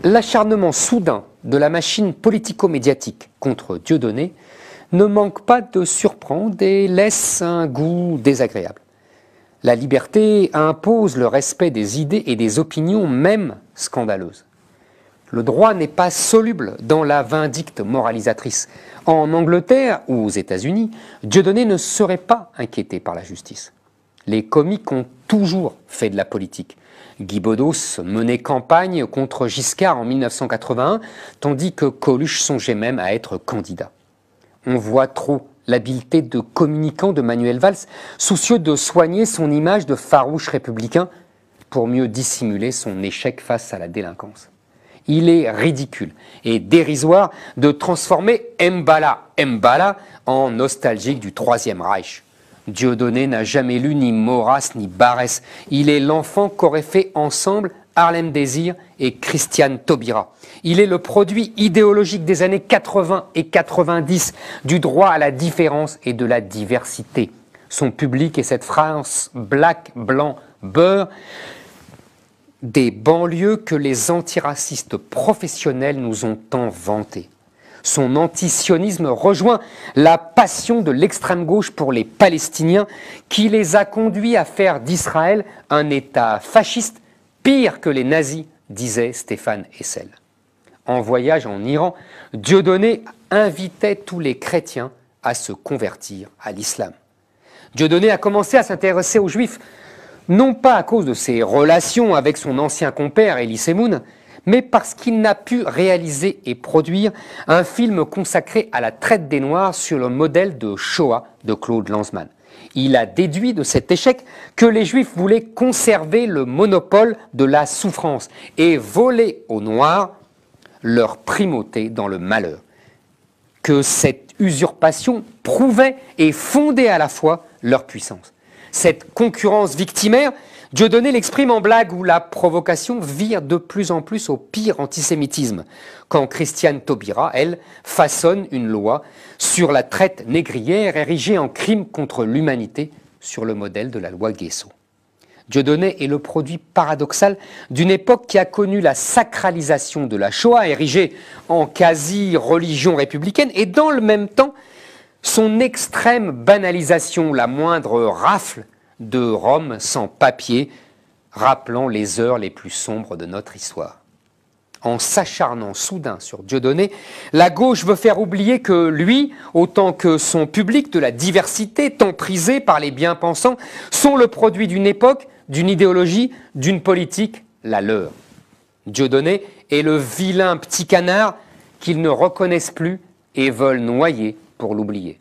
L'acharnement soudain de la machine politico-médiatique contre Dieudonné ne manque pas de surprendre et laisse un goût désagréable. La liberté impose le respect des idées et des opinions, même scandaleuses. Le droit n'est pas soluble dans la vindicte moralisatrice. En Angleterre ou aux États-Unis, Dieudonné ne serait pas inquiété par la justice. Les comiques ont toujours fait de la politique. Guy Bedos menait campagne contre Giscard en 1981, tandis que Coluche songeait même à être candidat. On voit trop l'habileté de communicant de Manuel Valls, soucieux de soigner son image de farouche républicain pour mieux dissimuler son échec face à la délinquance. Il est ridicule et dérisoire de transformer Mbala en nostalgique du Troisième Reich. Dieudonné n'a jamais lu ni Maurras ni Barrès. Il est l'enfant qu'auraient fait ensemble Harlem Désir et Christiane Taubira. Il est le produit idéologique des années 80 et 90, du droit à la différence et de la diversité. Son public est cette France black, blanc, beurre, des banlieues que les antiracistes professionnels nous ont tant vantées. Son antisionisme rejoint la passion de l'extrême gauche pour les Palestiniens qui les a conduits à faire d'Israël un État fasciste, pire que les nazis, disait Stéphane Hessel. En voyage en Iran, Dieudonné invitait tous les chrétiens à se convertir à l'islam. Dieudonné a commencé à s'intéresser aux juifs, non pas à cause de ses relations avec son ancien compère Elie Semoun, mais parce qu'il n'a pu réaliser et produire un film consacré à la traite des Noirs sur le modèle de Shoah de Claude Lanzmann. Il a déduit de cet échec que les Juifs voulaient conserver le monopole de la souffrance et voler aux Noirs leur primauté dans le malheur. Que cette usurpation prouvait et fondait à la fois leur puissance. Cette concurrence victimaire, Dieudonné l'exprime en blague où la provocation vire de plus en plus au pire antisémitisme, quand Christiane Taubira, elle, façonne une loi sur la traite négrière érigée en crime contre l'humanité sur le modèle de la loi Guesso. Dieudonné est le produit paradoxal d'une époque qui a connu la sacralisation de la Shoah, érigée en quasi-religion républicaine, et dans le même temps, son extrême banalisation, la moindre rafle de Rome sans papier, rappelant les heures les plus sombres de notre histoire. En s'acharnant soudain sur Dieudonné, la gauche veut faire oublier que lui, autant que son public de la diversité, tant prisé par les bien-pensants, sont le produit d'une époque, d'une idéologie, d'une politique, la leur. Dieudonné est le vilain petit canard qu'ils ne reconnaissent plus et veulent noyer pour l'oublier.